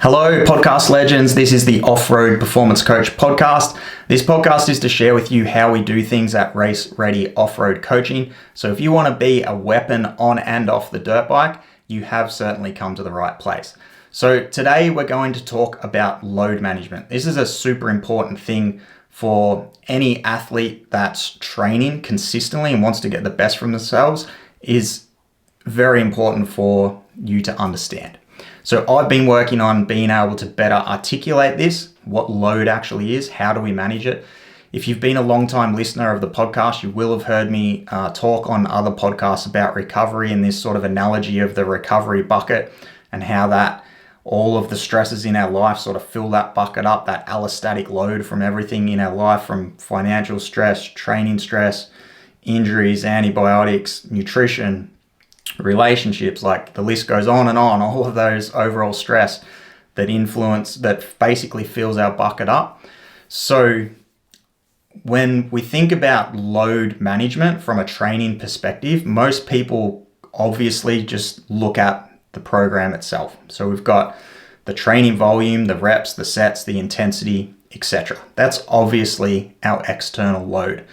Hello, podcast legends. This is the Off-Road Performance Coach podcast. This podcast is to share with you how we do things at Race Ready Off-Road Coaching. So if you want to be a weapon on and off the dirt bike, you have certainly come to the right place. So today we're going to talk about load management. This is a super important thing for any athlete that's training consistently and wants to get the best from themselves. Is very important for you to understand. So I've been working on being able to better articulate this, what load actually is, how do we manage it. If you've been a long-time listener of the podcast, you will have heard me talk on other podcasts about recovery and this sort of analogy of the recovery bucket and how that all of the stresses in our life sort of fill that bucket up, that allostatic load from everything in our life, from financial stress, training stress, injuries, antibiotics, nutrition, relationships, like the list goes on, all of those overall stress that basically fills our bucket up. So when we think about load management from a training perspective, most people obviously just look at the program itself. So we've got the training volume, the reps, the sets, the intensity, etc. That's obviously our external load.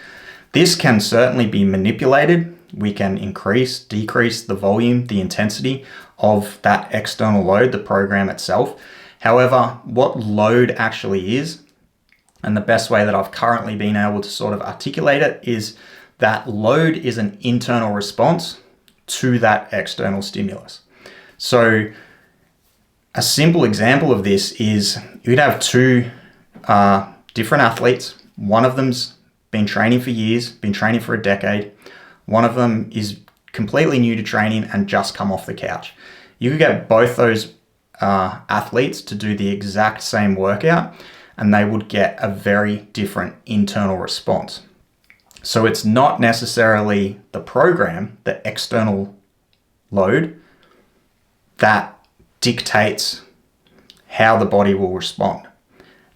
This can certainly be manipulated. We can increase, decrease the volume, the intensity of that external load, the program itself. However, what load actually is, and the best way that I've currently been able to sort of articulate it, is that load is an internal response to that external stimulus. So a simple example of this is you'd have two different athletes. One of them's been training for years, been training for a decade. One of them is completely new to training and just come off the couch. You could get both those athletes to do the exact same workout and they would get a very different internal response. So it's not necessarily the program, the external load, that dictates how the body will respond.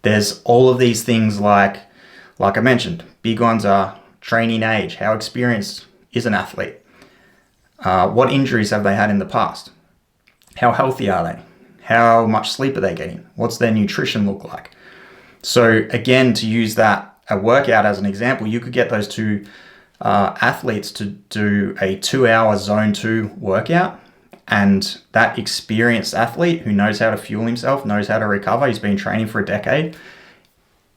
There's all of these things like I mentioned, big ones are training age, how experienced is an athlete, what injuries have they had in the past, how healthy are they, how much sleep are they getting, what's their nutrition look like. So again, to use a workout as an example, you could get those two athletes to do a 2-hour zone 2 workout, and that experienced athlete who knows how to fuel himself, knows how to recover, he's been training for a decade,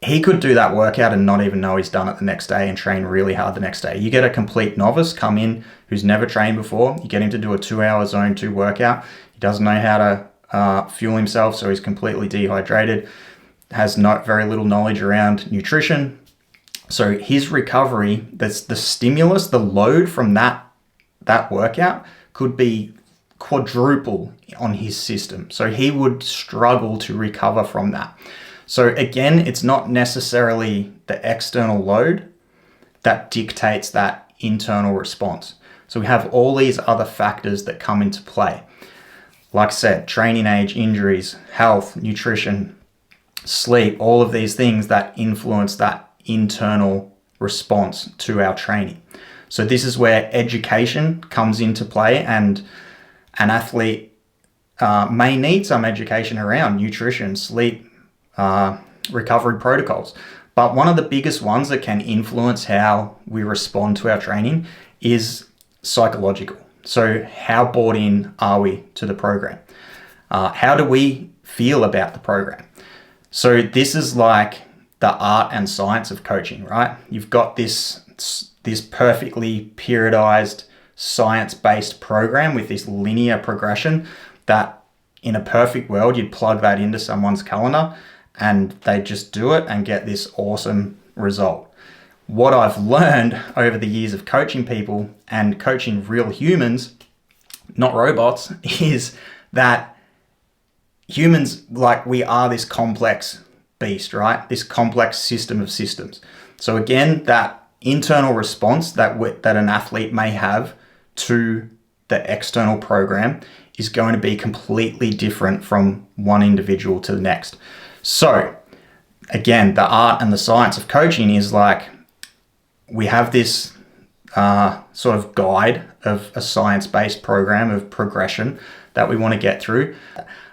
he could do that workout and not even know he's done it the next day and train really hard the next day. You get a complete novice come in who's never trained before, you get him to do a 2-hour zone 2 workout, he doesn't know how to fuel himself, so he's completely dehydrated, has very little knowledge around nutrition. So his recovery, that's the stimulus, the load from that workout could be quadruple on his system. So he would struggle to recover from that. So again, it's not necessarily the external load that dictates that internal response. So we have all these other factors that come into play. Like I said, training age, injuries, health, nutrition, sleep, all of these things that influence that internal response to our training. So this is where education comes into play, and an athlete may need some education around nutrition, sleep, recovery protocols. But one of the biggest ones that can influence how we respond to our training is psychological. So how bought in are we to the program? How do we feel about the program? So this is like the art and science of coaching, right? You've got this perfectly periodized, science-based program with this linear progression that in a perfect world, you'd plug that into someone's calendar and they just do it and get this awesome result. What I've learned over the years of coaching people and coaching real humans, not robots, is that humans, we are this complex beast, right? This complex system of systems. So again, that internal response that an athlete may have to the external program is going to be completely different from one individual to the next. So again, the art and the science of coaching is we have this sort of guide of a science-based program of progression that we want to get through.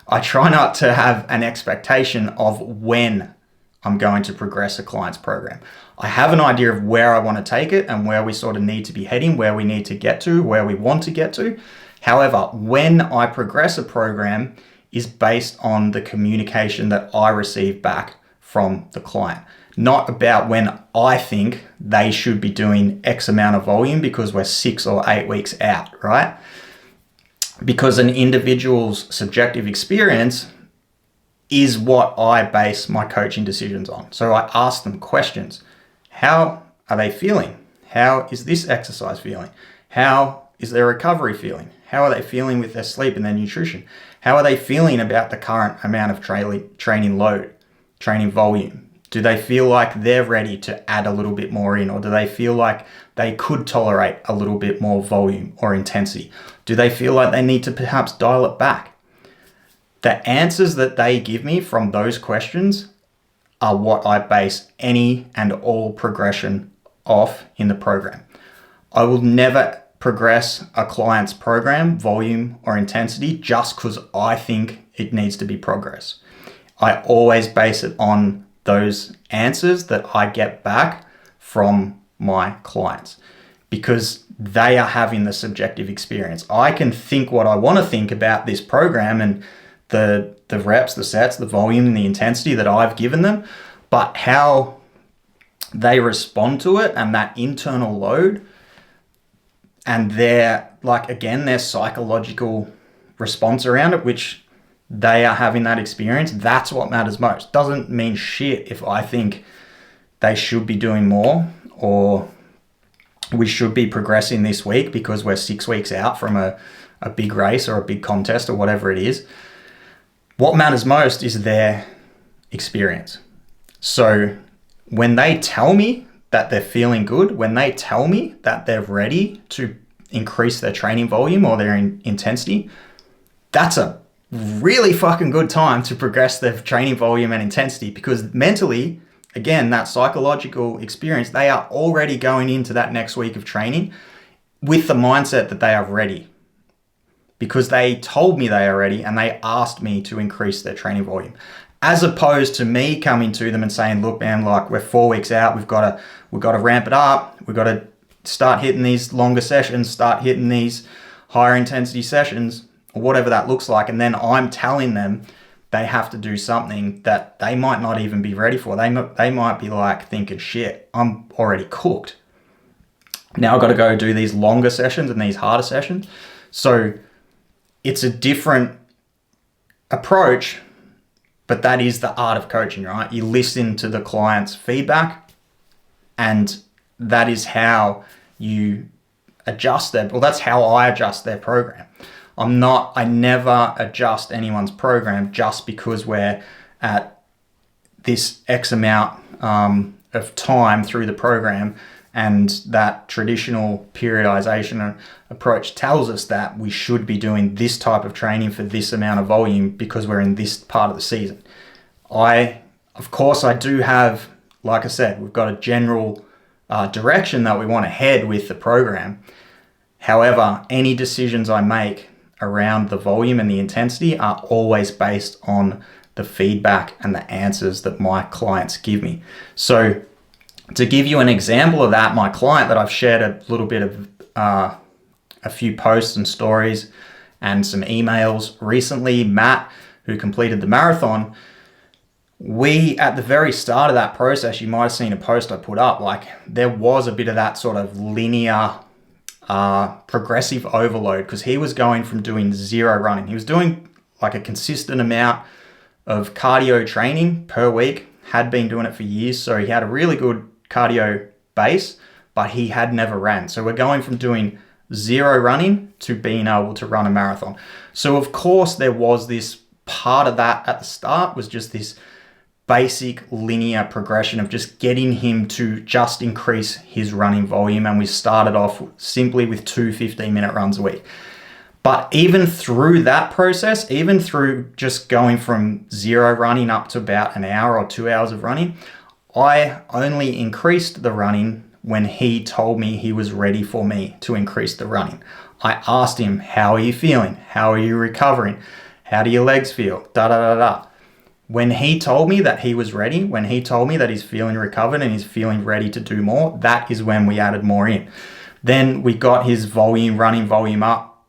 I try not to have an expectation of when I'm going to progress a client's program. I have an idea of where I want to take it and where we sort of need to be heading, where we need to get to, where we want to get to. However, when I progress a program is based on the communication that I receive back from the client, not about when I think they should be doing X amount of volume because we're 6 or 8 weeks out, right? Because an individual's subjective experience is what I base my coaching decisions on. So I ask them questions. How are they feeling? How is this exercise feeling? How is their recovery feeling? How are they feeling with their sleep and their nutrition? How are they feeling about the current amount of training load, training volume? Do they feel like they're ready to add a little bit more in, or do they feel like they could tolerate a little bit more volume or intensity? Do they feel like they need to perhaps dial it back? The answers that they give me from those questions are what I base any and all progression off in the program. I will never progress a client's program, volume or intensity, just because I think it needs to be progress. I always base it on those answers that I get back from my clients, because they are having the subjective experience. I can think what I want to think about this program and the reps, the sets, the volume and the intensity that I've given them, but how they respond to it and that internal load and their psychological response around it, which they are having that experience, that's what matters most. Doesn't mean shit if I think they should be doing more or we should be progressing this week because we're 6 weeks out from a big race or a big contest or whatever it is. What matters most is their experience. So when they tell me that they're feeling good, when they tell me that they're ready to increase their training volume or their intensity, that's a really fucking good time to progress their training volume and intensity, because mentally, again, that psychological experience, they are already going into that next week of training with the mindset that they are ready, because they told me they are ready and they asked me to increase their training volume, as opposed to me coming to them and saying, look, man, like we're 4 weeks out, we've got to ramp it up. We've got to start hitting these longer sessions, start hitting these higher intensity sessions, or whatever that looks like. And then I'm telling them they have to do something that they might not even be ready for. They might be like thinking, shit, I'm already cooked. Now I've got to go do these longer sessions and these harder sessions. So it's a different approach, but that is the art of coaching, right? You listen to the client's feedback, and that is how you adjust that's how I adjust their program. I never adjust anyone's program just because we're at this X amount of time through the program, and that traditional periodization approach tells us that we should be doing this type of training for this amount of volume because we're in this part of the season. Of course, I do have, like I said, we've got a general direction that we want to head with the program. However, any decisions I make around the volume and the intensity are always based on the feedback and the answers that my clients give me. So to give you an example of that, my client that I've shared a little bit of a few posts and stories and some emails recently, Matt, who completed the marathon, we, at the very start of that process, you might have seen a post I put up, like there was a bit of that sort of linear progressive overload, because he was going from doing zero running. He was doing like a consistent amount of cardio training per week, had been doing it for years. So he had a really good cardio base, but he had never ran. So we're going from doing zero running to being able to run a marathon. So of course there was this part of that at the start was just this basic linear progression of just getting him to just increase his running volume. And we started off simply with 2 15-minute runs a week. But even through that process, even through just going from zero running up to about an hour or 2 hours of running, I only increased the running when he told me he was ready for me to increase the running. I asked him, how are you feeling? How are you recovering? How do your legs feel? Da da da da. When he told me that he was ready, when he told me that he's feeling recovered and he's feeling ready to do more, that is when we added more in. Then we got his running volume up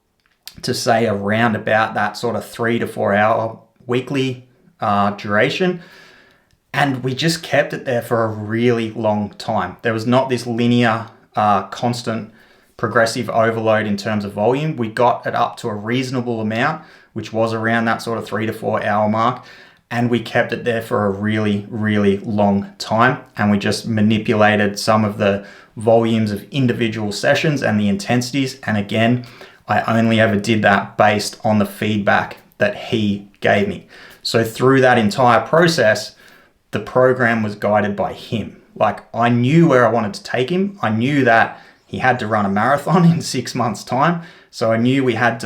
to say around about that sort of 3 to 4 hour weekly duration. And we just kept it there for a really long time. There was not this linear, constant progressive overload in terms of volume. We got it up to a reasonable amount, which was around that sort of 3 to 4 hour mark. And we kept it there for a really, really long time. And we just manipulated some of the volumes of individual sessions and the intensities. And again, I only ever did that based on the feedback that he gave me. So through that entire process, the program was guided by him. Like, I knew where I wanted to take him. I knew that he had to run a marathon in 6 months' time. So I knew we had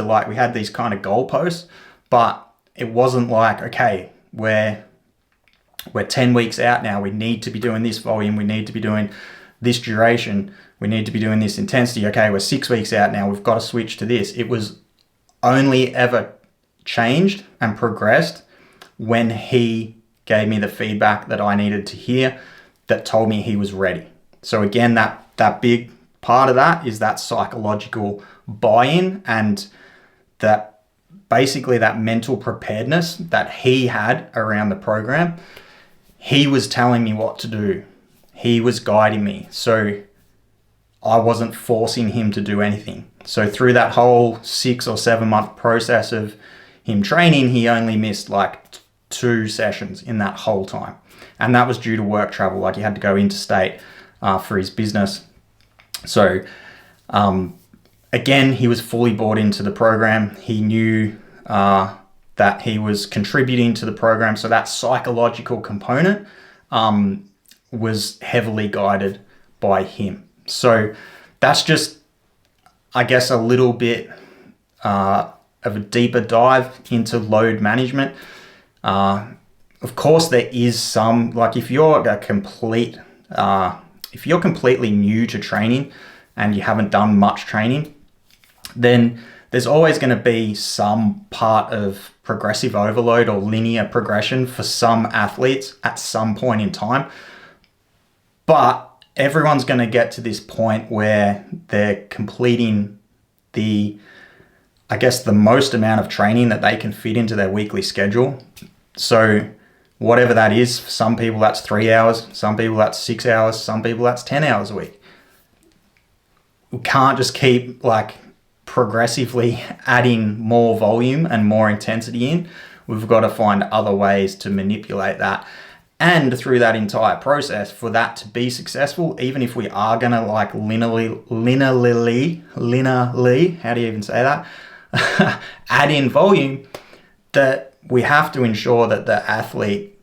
these kind of goalposts, but it wasn't like, okay, we're 10 weeks out now. We need to be doing this volume. We need to be doing this duration. We need to be doing this intensity. Okay, we're 6 weeks out now. We've got to switch to this. It was only ever changed and progressed when he gave me the feedback that I needed to hear, that told me he was ready. So again, that big part of that is that psychological buy-in, and that basically that mental preparedness that he had around the program. He was telling me what to do. He was guiding me. So I wasn't forcing him to do anything. So through that whole 6 or 7 month process of him training, he only missed like 2 sessions in that whole time. And that was due to work travel. Like, he had to go interstate for his business. So again, he was fully bought into the program. He knew that he was contributing to the program. So that psychological component was heavily guided by him. So that's just, I guess, a little bit of a deeper dive into load management. Of course, there is some, like, if you're completely new to training and you haven't done much training, then there's always going to be some part of progressive overload or linear progression for some athletes at some point in time. But everyone's going to get to this point where they're completing the most amount of training that they can fit into their weekly schedule. So whatever that is, for some people that's 3 hours, some people that's 6 hours, some people that's 10 hours a week. We can't just keep progressively adding more volume and more intensity in. We've got to find other ways to manipulate that. And through that entire process, for that to be successful, even if we are going to linearly, how do you even say that? Add in volume, that we have to ensure that the athlete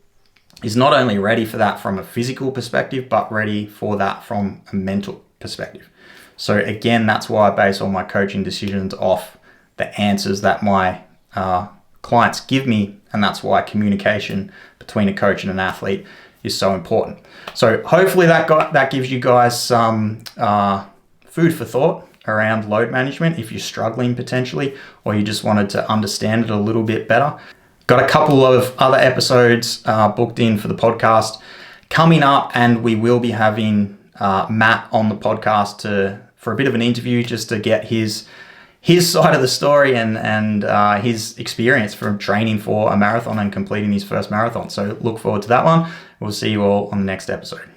is not only ready for that from a physical perspective, but ready for that from a mental perspective. So again, that's why I base all my coaching decisions off the answers that my clients give me. And that's why communication between a coach and an athlete is so important. So hopefully that gives you guys some food for thought around load management if you're struggling potentially, or you just wanted to understand it a little bit better. Got a couple of other episodes booked in for the podcast coming up, and we will be having Matt on the podcast for a bit of an interview, just to get his side of the story and his experience from training for a marathon and completing his first marathon. So look forward to that one. We'll see you all on the next episode.